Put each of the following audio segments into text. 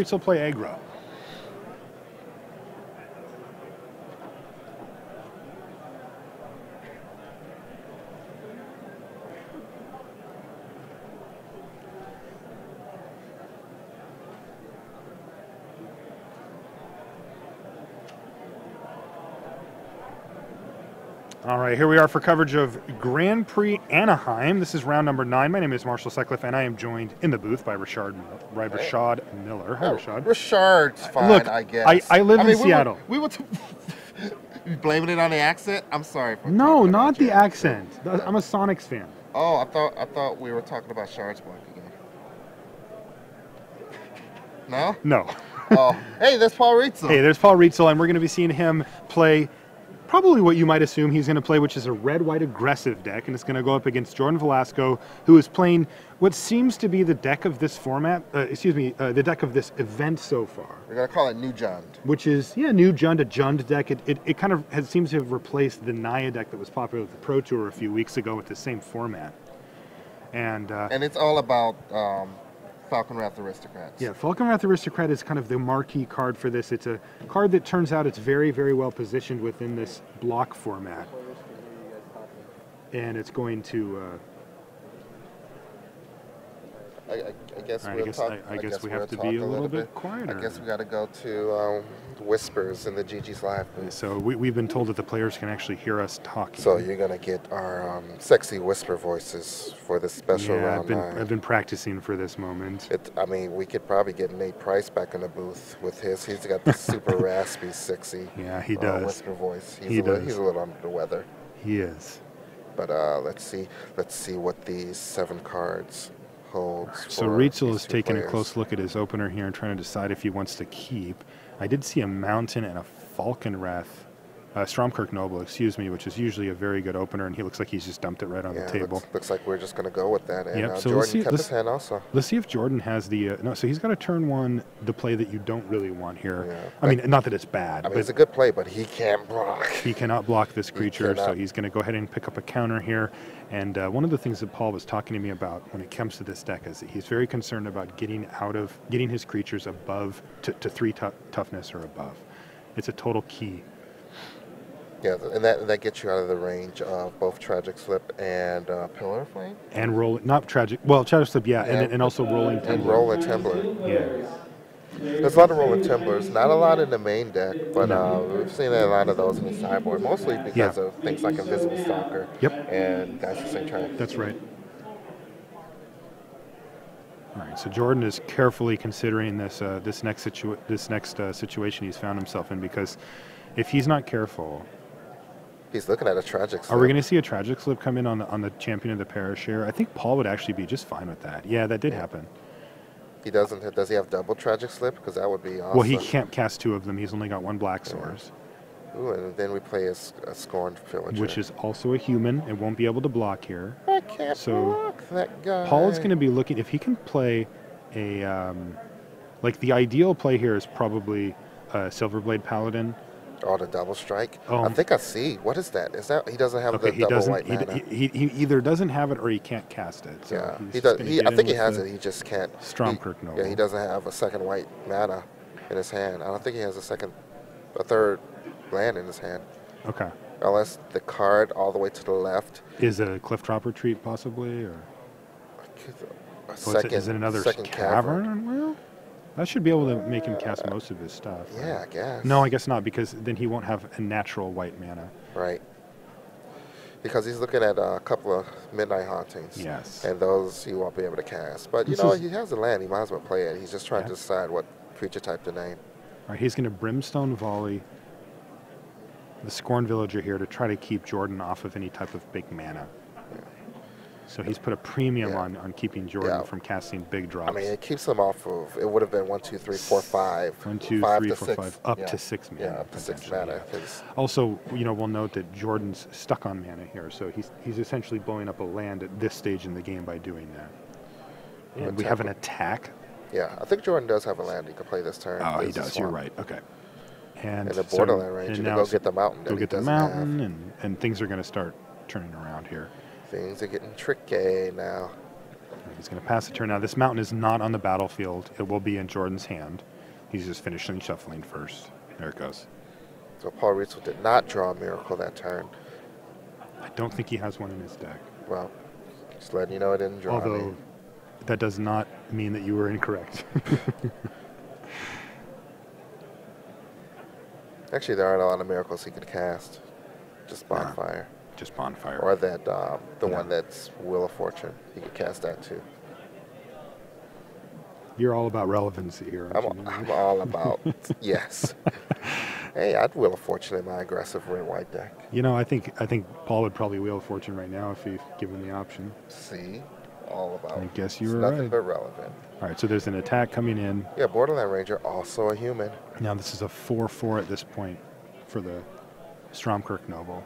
Rietzl play aggro. All right, here we are for coverage of Grand Prix Anaheim. This is round number 9. My name is Marshall Sutcliffe, and I am joined in the booth by Rashad Miller. Hi, Rashad. Rashad's fine, Look, I guess. I live in Seattle. You blaming it on the accent? I'm sorry. No, not the accent. I'm a Sonics fan. Oh, I thought we were talking about Shards Block again. No? No. Oh, hey, there's Paul Rietzl. Hey, there's Paul Rietzl, and we're going to be seeing him play probably what you might assume he's going to play, which is a red-white aggressive deck, and it's going to go up against Jordan Velasco, who is playing what seems to be the deck of this format, the deck of this event so far. We're going to call it New Jund. Which is, New Jund, a Jund deck. It kind of seems to have replaced the Naya deck that was popular with the Pro Tour a few weeks ago with the same format. And it's all about Falcon Wrath Aristocrats. Yeah, Falcon Wrath Aristocrat is kind of the marquee card for this. It's a card that turns out it's very, very well positioned within this block format. And it's going to... I guess we have to be a little bit quieter. I guess we got to go to whispers in the GG's live booth. So we've been told that the players can actually hear us talking. So you're gonna get our sexy whisper voices for this special round. I've been practicing for this moment. I mean, we could probably get Nate Price back in the booth with his. He's got the super raspy, sexy. Yeah, he does. Whisper voice. He does. He's a little under the weather. He is. But let's see what these 7 cards. So Rietzl is taking a close look at his opener here and trying to decide if he wants to keep. I did see a Mountain and a Falcon Wrath, Stromkirk Noble, which is usually a very good opener, and he looks like he's just dumped it right on the table. Looks like we're just going to go with that. And yep, so Jordan kept his hand also. Let's see if Jordan has the... no, so he's got a turn 1, the play that you don't really want here. Yeah, I mean, not that it's bad. It's a good play, but he can't block. He cannot block this creature, so he's going to go ahead and pick up a counter here. And one of the things that Paul was talking to me about when it comes to this deck is that he's very concerned about getting his creatures above to 3 toughness or above. It's a total key. Yeah, and that gets you out of the range of both Tragic Slip and Pillar of Flame. And Tragic Slip, yeah, and also Rolling Tembler. And Rolling Tembler. Yeah. There's a lot of Rolling Temblers, not a lot in the main deck, but we've seen a lot of those in the sideboard, mostly because of things like Invisible Stalker and Guys of St. Train. That's right. All right, so Jordan is carefully considering this next situation he's found himself in, because if he's not careful... He's looking at a Tragic Slip. Are we going to see a Tragic Slip come in on the Champion of the Parish here? I think Paul would actually be just fine with that. Yeah, that did happen. He doesn't. Does he have double Tragic Slip? Because that would be awesome. Well, he can't cast 2 of them. He's only got 1 Black Source. Ooh, and then we play a Scorned Villager. Which is also a human. It won't be able to block here. I can't block that guy. Paul is going to be looking, if he can play a, the ideal play here is probably a Silverblade Paladin. Oh, the double strike? I think I see. What is that? Is that he doesn't have the double white mana? He either doesn't have it or he can't cast it. So yeah, he does. I think he has it. He just can't. Stromkirk Noble. Yeah, he doesn't have a second white mana in his hand. I don't think he has a third land in his hand. Okay. Unless the card all the way to the left is a Cliff Drop Retreat possibly, or is it another second cavern? Well, that should be able to make him cast most of his stuff. Yeah, right? I guess. No, I guess not, because then he won't have a natural white mana. Right. Because he's looking at a couple of Midnight Hauntings. Yes. And those he won't be able to cast. But, he has a land. He might as well play it. He's just trying to decide what creature type to name. All right, he's going to Brimstone Volley the Scorn Villager here to try to keep Jordan off of any type of big mana. So he's put a premium on keeping Jordan from casting big drops. I mean, it keeps him off of, it would have been 1, 2, 3, 4, 5. 1, 2, 3, 4, 5, up to 6 mana. Yeah, up to 6 mana. Also, we'll note that Jordan's stuck on mana here, so he's essentially blowing up a land at this stage in the game by doing that. And we have an attack. Yeah, I think Jordan does have a land he can play this turn. Oh, he does. You're right. Okay. And in the borderland range, and now go get the mountain. Go get the mountain, and things are going to start turning around here. Things are getting tricky now. He's going to pass the turn. Now, this mountain is not on the battlefield. It will be in Jordan's hand. He's just finishing shuffling first. There it goes. So Paul Rietzl did not draw a miracle that turn. I don't think he has one in his deck. Well, just letting you know it didn't draw. Although, that does not mean that you were incorrect. Actually, there aren't a lot of miracles he could cast. Just Bonfire. Just Bonfire. Or that, the one that's Wheel of Fortune. He could cast that too. You're all about relevancy here, aren't you? I'm all about, yes. Hey, I'd Wheel of Fortune in my aggressive red-white deck. You know, I think Paul would probably Wheel of Fortune right now if he's given the option. See? All about. I guess you were nothing right. but relevant. All right, so there's an attack coming in. Yeah, Borderland Ranger, also a human. Now this is a 4/4 at this point for the Stromkirk Noble.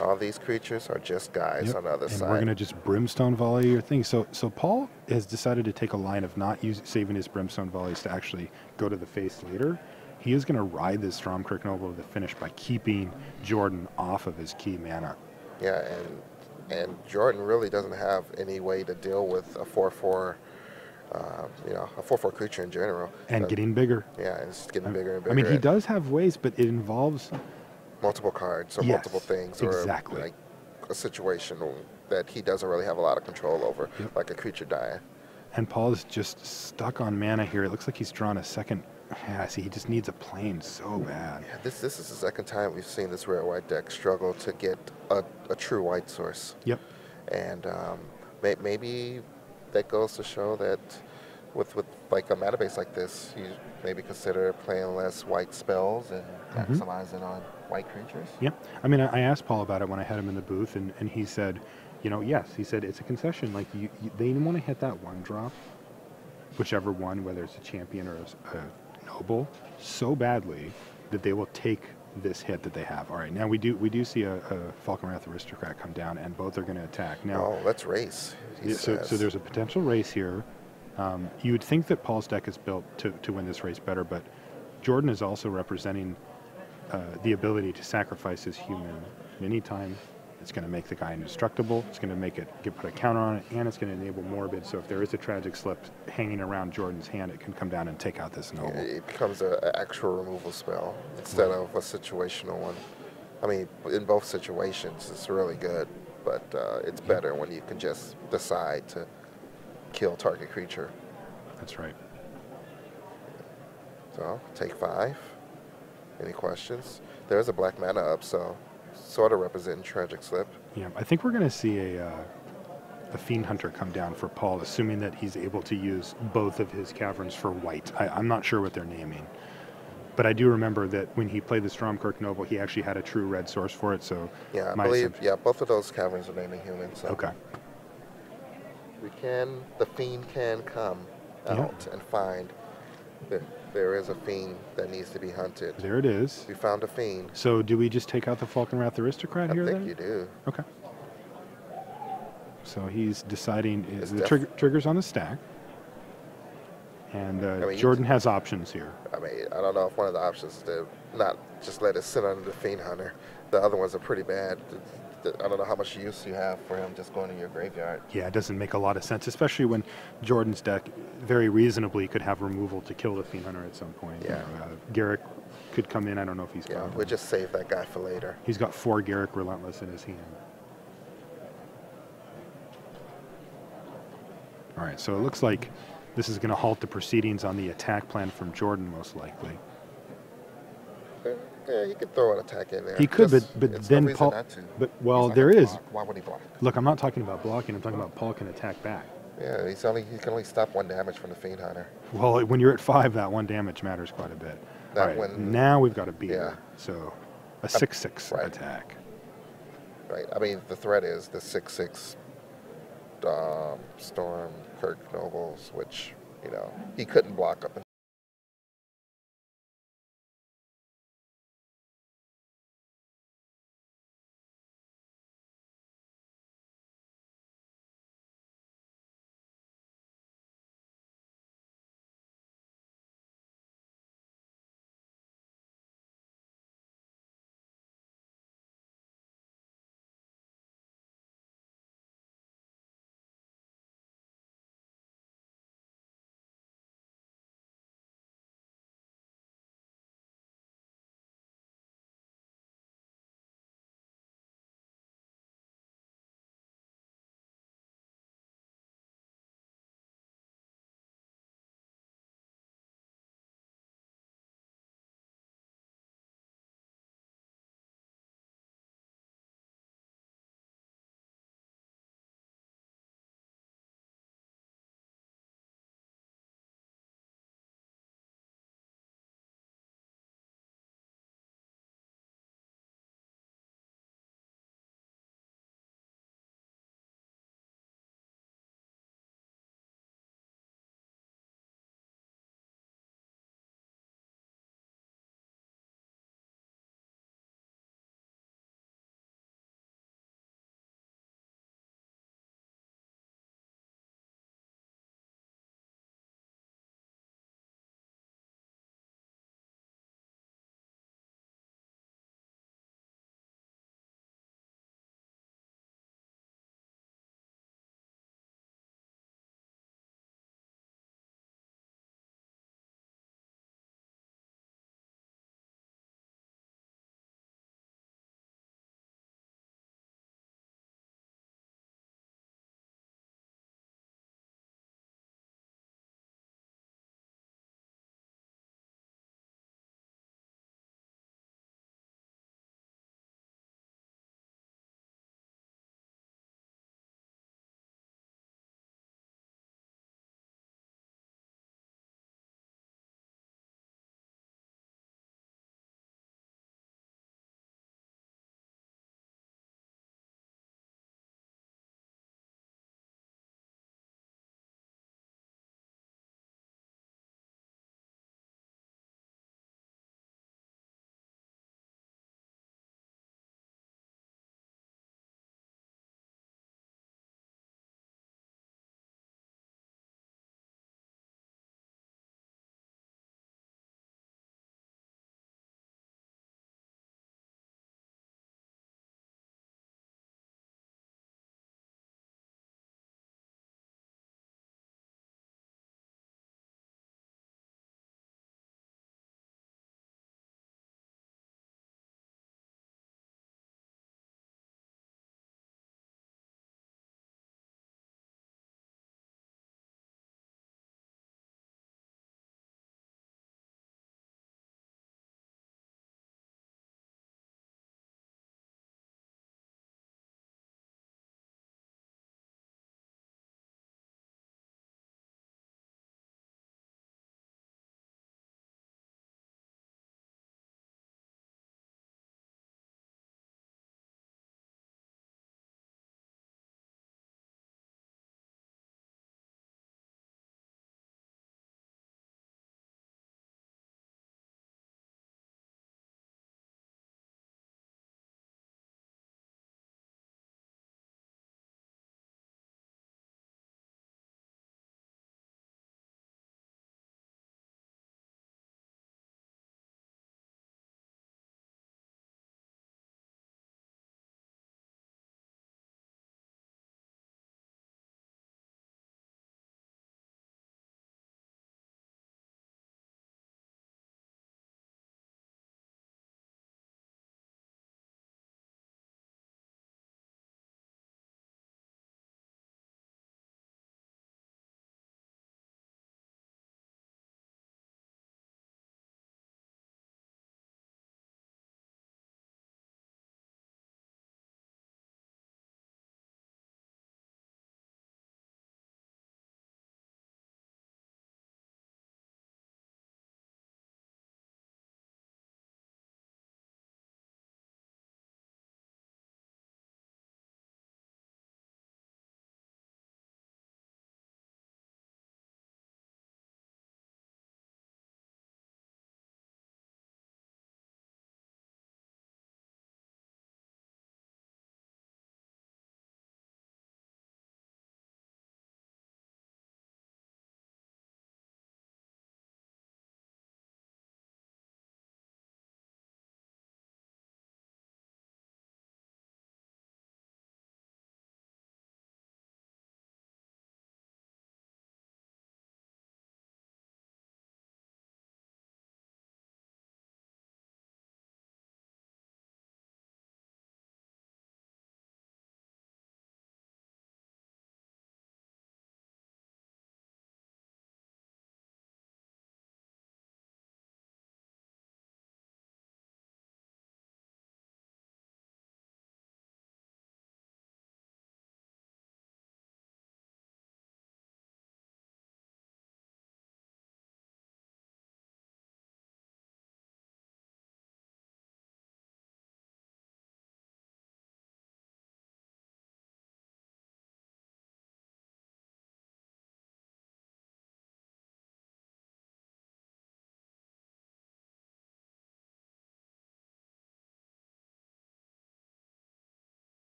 All these creatures are just guys on the other side. And we're going to just Brimstone Volley your thing. So Paul has decided to take a line of not saving his Brimstone Volleys to actually go to the face later. He is going to ride this Stromkirk Noble to the finish by keeping Jordan off of his key mana. Yeah, and Jordan really doesn't have any way to deal with a 4/4, a 4/4 creature in general. And getting bigger. Yeah, it's getting bigger and bigger. I mean, he does have ways, but it involves multiple cards or multiple things, or like a situation that he doesn't really have a lot of control over, like a creature dying. And Paul is just stuck on mana here. It looks like he's drawn a second. Yeah, see, he just needs a plane so bad. Yeah, this is the second time we've seen this red-white deck struggle to get a true white source. Yep. And maybe that goes to show that with like a mana base like this, you maybe consider playing less white spells and maximizing on white creatures. Yeah. I mean, I asked Paul about it when I had him in the booth, and he said, you know, yes. He said it's a concession. Like, they want to hit that one drop, whichever one, whether it's a champion or a noble, so badly that they will take this hit that they have. All right, now we do see a Falconwrath Aristocrat come down, and both are going to attack. Now, let's race. So there's a potential race here. You would think that Paul's deck is built to win this race better, but Jordan is also representing the ability to sacrifice his human anytime. It's going to make the guy indestructible. It's going to make it put a counter on it, and it's going to enable Morbid. So if there is a tragic slip hanging around Jordan's hand, it can come down and take out this noble. It becomes an actual removal spell instead of a situational one. I mean, in both situations, it's really good, but it's better when you can just decide to kill target creature. That's right. So, take 5. Any questions? There's a black mana up, so sort of representing tragic slip. Yeah, I think we're going to see a Fiend Hunter come down for Paul, assuming that he's able to use both of his caverns for white. I'm not sure what they're naming, but I do remember that when he played the Stromkirk Noble, he actually had a true red source for it. So yeah, I believe both of those caverns are naming humans. So okay. The Fiend can come out and find that there is a Fiend that needs to be hunted. There it is. We found a Fiend. So do we just take out the Falconwrath Aristocrat here then? I think you do. Okay. So he's deciding the trigger's on the stack. And Jordan has options here. I mean, I don't know if one of the options is to not just let it sit under the Fiend Hunter. The other ones are pretty bad. I don't know how much use you have for him just going to your graveyard. Yeah, it doesn't make a lot of sense, especially when Jordan's deck very reasonably could have removal to kill the Fiend Hunter at some point. Yeah. Garrick could come in. I don't know if he's got we'll just save that guy for later. He's got 4 Garrick Relentless in his hand. All right, so it looks like this is going to halt the proceedings on the attack plan from Jordan, most likely. Yeah, he could throw an attack in there. He could, but then Paul. But there is. Why would he block? Look, I'm not talking about blocking. I'm talking about Paul can attack back. Yeah, he can only stop 1 damage from the Fiend Hunter. Well, when you're at 5, that 1 damage matters quite a bit. All right, now we've got a beat. Yeah. So a 6/6 attack. Right. I mean, the threat is the 6/6 Storm Kirk Nobles, which he couldn't block up